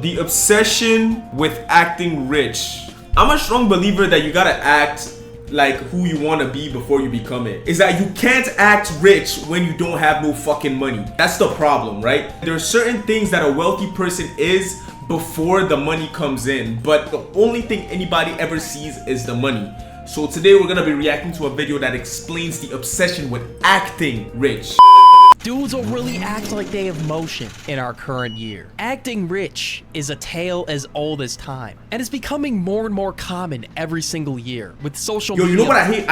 The obsession with acting rich. I'm a strong believer that you gotta act like who you want to be before you become it. Is that you can't act rich when you don't have no fucking money. That's the problem, right? There are certain things that a wealthy person is before the money comes in, but the only thing anybody ever sees is the money. So today we're gonna be reacting to a video that explains the obsession with acting rich. Dudes will really act like they have motion in our current year. Acting rich is a tale as old as time, and it's becoming more and more common every single year with social media. Yo, you know what I hate?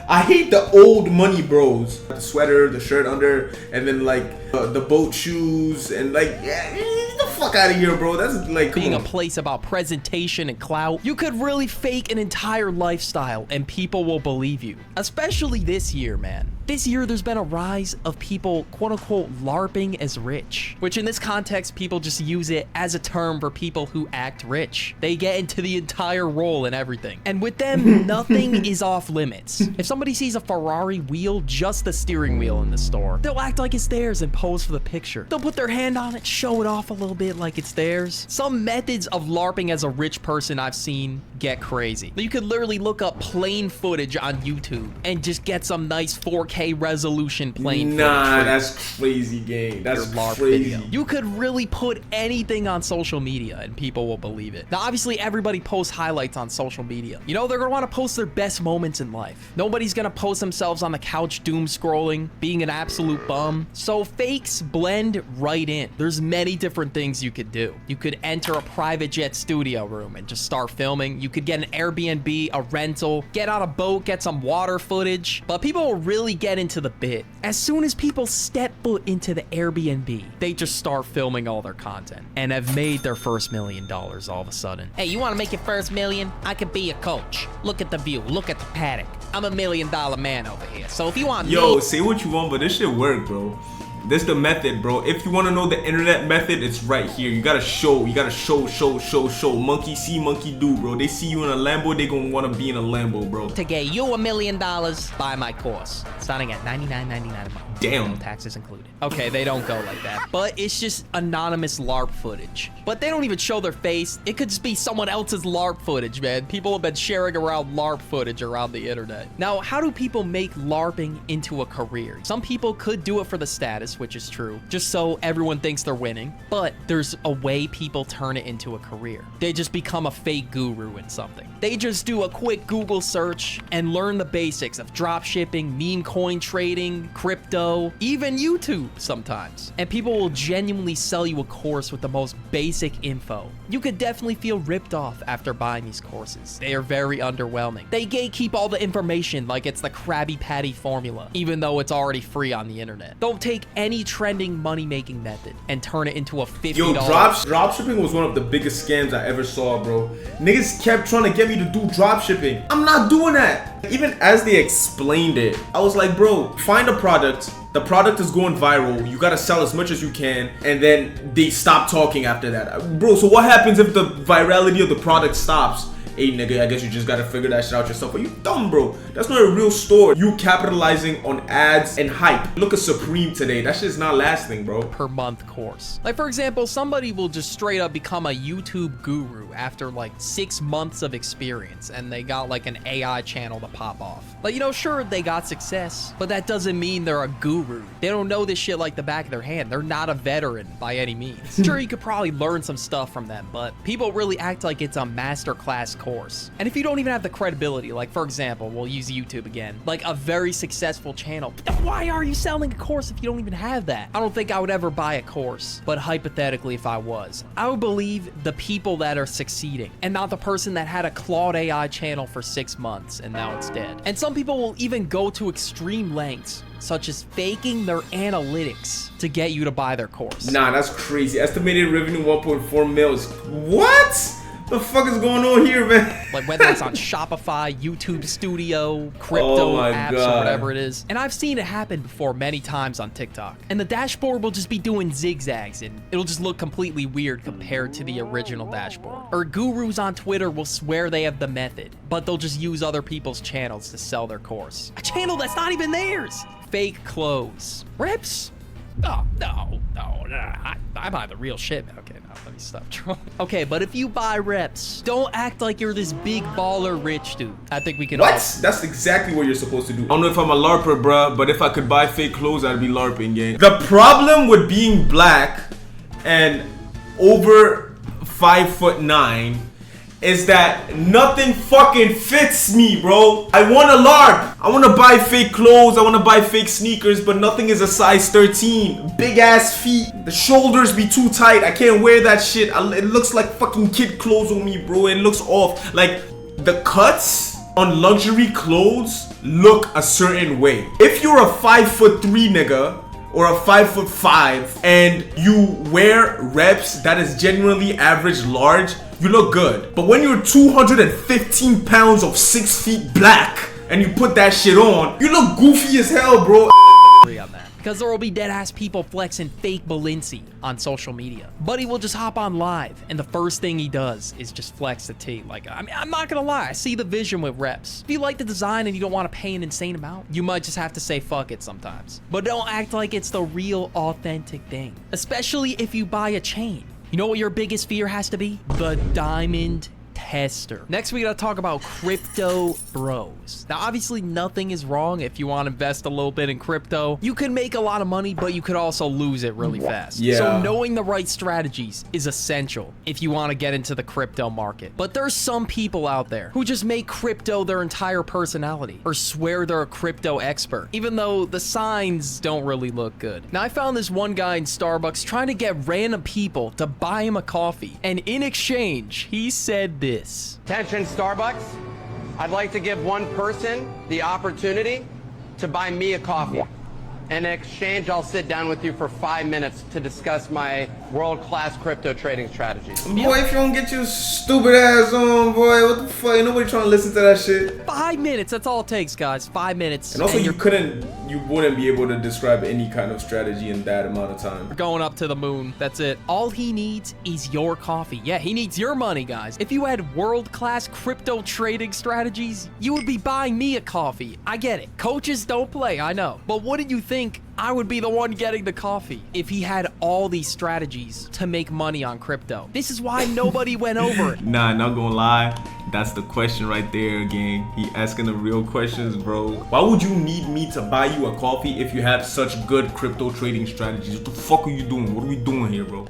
I hate the old money bros. The sweater, the shirt under, and then like the boat shoes, and like, yeah, get the fuck out of here, bro. That's like, being a place about presentation and clout. You could really fake an entire lifestyle and people will believe you. Especially this year, man. This year, there's been a rise of people, quote-unquote, LARPing as rich, which in this context, people just use it as a term for people who act rich. They get into the entire role and everything. And with them, nothing is off limits. If somebody sees a Ferrari wheel, just the steering wheel in the store, they'll act like it's theirs and pose for the picture. They'll put their hand on it, show it off a little bit like it's theirs. Some methods of LARPing as a rich person I've seen get crazy. You could literally look up plane footage on YouTube and just get some nice 4K resolution plane footage. Nah, that's crazy, gang. That's crazy. Video. You could really put anything on social media and people will believe it. Now, obviously, everybody posts highlights on social media. You know, they're gonna want to post their best moments in life. Nobody's gonna post themselves on the couch doom scrolling, being an absolute bum. So fakes blend right in. There's many different things you could do. You could enter a private jet studio room and just start filming. You could get an Airbnb, a rental, get on a boat, get some water footage. But people will really get into the bit. As soon as people step foot into the Airbnb, they just start filming all their content and have made their first $1 million all of a sudden. Hey, you want to make your first million? I could be a coach. Look at the view. Look at the paddock. I'm $1 million man over here. So if you want say what you want, but this shit work, bro. This the method, bro. If you want to know the internet method, it's right here. You gotta show. Monkey see, monkey do, bro. They see you in a Lambo, they gonna want to be in a Lambo, bro. To get you $1 million, buy my course. Starting at $99.99 a month. Damn. No taxes included. Okay, they don't go like that. But it's just anonymous LARP footage. But they don't even show their face. It could just be someone else's LARP footage, man. People have been sharing around LARP footage around the internet. Now, how do people make LARPing into a career? Some people could do it for the status, which is true, just so everyone thinks they're winning. But there's a way people turn it into a career. They just become a fake guru in something. They just do a quick Google search and learn the basics of drop shipping, meme coin trading, crypto, even YouTube sometimes. And people will genuinely sell you a course with the most basic info. You could definitely feel ripped off after buying these courses. They are very underwhelming. They gatekeep all the information like it's the Krabby Patty formula, even though it's already free on the internet. Don't take any trending money-making method and turn it into a $50. Yo, drop shipping was one of the biggest scams I ever saw, bro. Niggas kept trying to get me to do drop shipping. I'm not doing that. Even as they explained it, I was like, bro, find a product. The product is going viral. You gotta sell as much as you can, and then they stop talking after that. Bro, so what happens if the virality of the product stops? Hey nigga, I guess you just gotta figure that shit out yourself. Are you dumb, bro? That's not a real store. You capitalizing on ads and hype. Look at Supreme today. That shit's not lasting, bro. Per month course. Like, for example, somebody will just straight up become a YouTube guru after like 6 months of experience, and they got like an AI channel to pop off. Like, you know, sure, they got success, but that doesn't mean they're a guru. They don't know this shit like the back of their hand. They're not a veteran by any means. Sure, you could probably learn some stuff from them, but people really act like it's a masterclass course. And if you don't even have the credibility, like, for example, we'll use YouTube again, like a very successful channel, why are you selling a course if you don't even have that? I don't think I would ever buy a course, but hypothetically, if I was, I would believe the people that are succeeding and not the person that had a Claude AI channel for 6 months and now it's dead. And some people will even go to extreme lengths, such as faking their analytics to get you to buy their course. Nah, that's crazy. Estimated revenue 1.4 mils. What? The fuck is going on here, man? Like, whether it's on Shopify, YouTube Studio, crypto apps, or whatever it is. And I've seen it happen before many times on TikTok. And the dashboard will just be doing zigzags and it'll just look completely weird compared to the original dashboard. Or gurus on Twitter will swear they have the method, but they'll just use other people's channels to sell their course. A channel that's not even theirs. Fake clothes. Reps? Oh, no. I buy the real shit, man. Okay, now let me stop trolling. Okay, but if you buy reps, don't act like you're this big baller rich dude. I think we can What? That's exactly what you're supposed to do. I don't know if I'm a LARPer, bruh, but if I could buy fake clothes, I'd be LARPing, gang. The problem with being black and over 5'9" is that nothing fucking fits me, bro. I want to LARP. I want to buy fake clothes. I want to buy fake sneakers, but nothing is a size 13. Big ass feet. The shoulders be too tight. I can't wear that shit. It looks like fucking kid clothes on me, bro. It looks off. Like, the cuts on luxury clothes look a certain way. If you're a 5'3" nigga, or a 5'5" and you wear reps that is generally average large, you look good. But when you're 215 pounds of 6 feet black and you put that shit on, you look goofy as hell, bro. On that. Because there will be dead ass people flexing fake Balenci on social media. Buddy will just hop on live, and the first thing he does is just flex the tee. Like, I mean, I'm not gonna lie, I see the vision with reps. If you like the design and you don't want to pay an insane amount, you might just have to say fuck it sometimes. But don't act like it's the real authentic thing. Especially if you buy a chain. You know what your biggest fear has to be? The diamond tester. Next, we gotta talk about crypto bros. Now, obviously, nothing is wrong if you want to invest a little bit in crypto. You can make a lot of money, but you could also lose it really fast. Yeah. So knowing the right strategies is essential if you want to get into the crypto market. But there's some people out there who just make crypto their entire personality or swear they're a crypto expert, even though the signs don't really look good. Now, I found this one guy in Starbucks trying to get random people to buy him a coffee, and in exchange, he said this. Attention Starbucks, I'd like to give one person the opportunity to buy me a coffee. In exchange, I'll sit down with you for 5 minutes to discuss my world-class crypto trading strategies. Boy, if you don't get your stupid ass on, boy, what the fuck? Ain't nobody trying to listen to that shit. 5 minutes, that's all it takes, guys. 5 minutes. And also, you wouldn't be able to describe any kind of strategy in that amount of time. We're going up to the moon. That's it. All he needs is your coffee. Yeah, he needs your money, guys. If you had world-class crypto trading strategies, you would be buying me a coffee. I get it. Coaches don't play, I know. But what did you think I would be the one getting the coffee if he had all these strategies to make money on crypto? This is why nobody went over it. Nah, not gonna lie. That's the question right there, gang. He asking the real questions, bro. Why would you need me to buy you a coffee if you have such good crypto trading strategies? What the fuck are you doing? What are we doing here, bro?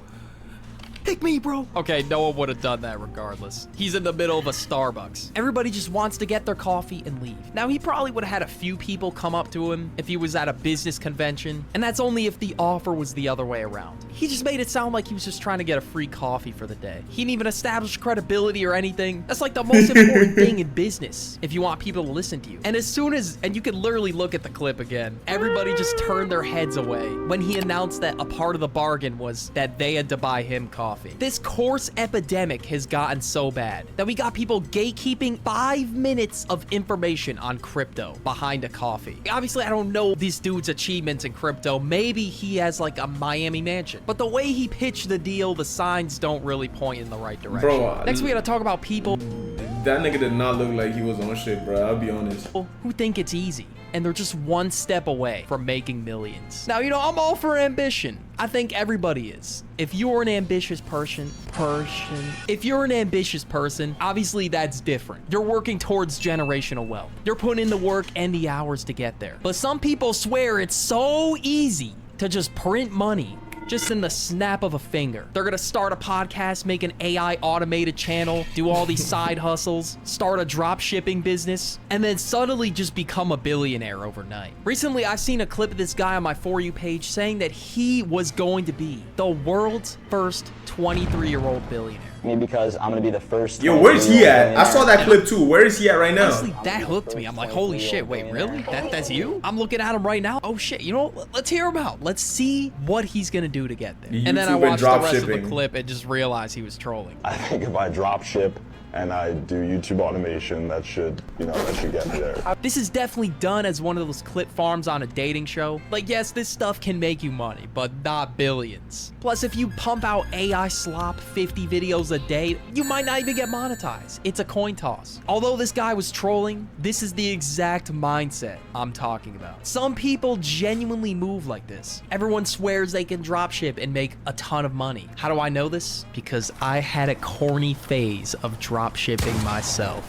Pick me, bro. Okay, no one would have done that regardless. He's in the middle of a Starbucks. Everybody just wants to get their coffee and leave. Now, he probably would have had a few people come up to him if he was at a business convention, and that's only if the offer was the other way around. He just made it sound like he was just trying to get a free coffee for the day. He didn't even establish credibility or anything. That's like the most important thing in business if you want people to listen to you. And and you can literally look at the clip again, everybody just turned their heads away when he announced that a part of the bargain was that they had to buy him coffee. This course epidemic has gotten so bad that we got people gatekeeping 5 minutes of information on crypto behind a coffee. Obviously, I don't know this dude's achievements in crypto. Maybe he has like a Miami mansion. But the way he pitched the deal, the signs don't really point in the right direction. Bro, next, we gotta talk about people. That nigga did not look like he was on shit, bro. I'll be honest. Who think it's easy, and they're just one step away from making millions. Now, you know, I'm all for ambition. I think everybody is. If you're an ambitious person, obviously that's different. You're working towards generational wealth. You're putting in the work and the hours to get there. But some people swear it's so easy to just print money just in the snap of a finger. They're gonna start a podcast, make an AI automated channel, do all these side hustles, start a drop shipping business, and then suddenly just become a billionaire overnight. Recently, I've seen a clip of this guy on my For You page saying that he was going to be the world's first 23-year-old billionaire. Me because I'm gonna be the first. Yo, where's he at? I saw that clip too. Where is he at right now? Honestly, that hooked me. I'm like, holy shit, wait, really? That's you? I'm looking at him right now. Oh shit, you know what? Let's hear him out. Let's see what he's gonna do to get there. And then I watched the rest of the clip and just realized he was trolling. I think if I drop ship and I do YouTube automation. That should get me there. This is definitely done as one of those clip farms on a dating show. Like, yes, this stuff can make you money, but not billions. Plus, if you pump out AI slop 50 videos a day, you might not even get monetized. It's a coin toss. Although this guy was trolling, this is the exact mindset I'm talking about. Some people genuinely move like this. Everyone swears they can dropship and make a ton of money. How do I know this? Because I had a corny phase of dropshipping myself.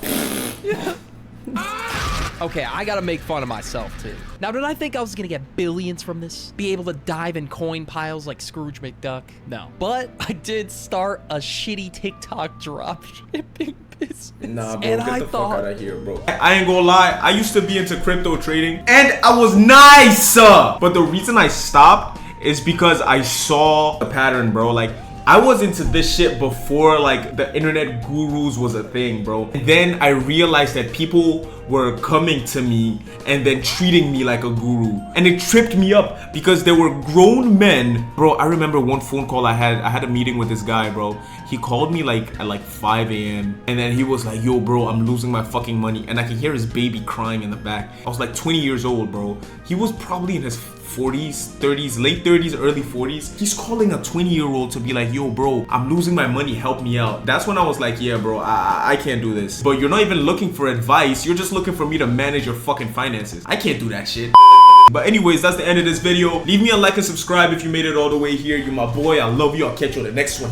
Okay, I gotta make fun of myself too. Now, did I think I was gonna get billions from this? Be able to dive in coin piles like Scrooge McDuck? No. But I did start a shitty TikTok dropshipping business. Nah, bro, and get the fuck out of here, bro. I ain't gonna lie, I used to be into crypto trading, and I was nice. But the reason I stopped is because I saw a pattern, bro. Like, I was into this shit before like the internet gurus was a thing, bro. And then I realized that people were coming to me and then treating me like a guru. And it tripped me up because there were grown men. Bro, I remember one phone call I had a meeting with this guy, bro. He called me like at like 5 a.m. and then he was like, yo, bro, I'm losing my fucking money. And I can hear his baby crying in the back. I was like 20 years old, bro. He was probably in his 40s, 30s, late 30s, early 40s. He's calling a 20-year-old to be like, yo, bro, I'm losing my money, help me out. That's when I was like, yeah, bro, I can't do this. But you're not even looking for advice. You're just looking for me to manage your fucking finances. I can't do that shit. But anyways, that's the end of this video. Leave me a like and subscribe if you made it all the way here. You're my boy. I love you. I'll catch you on the next one.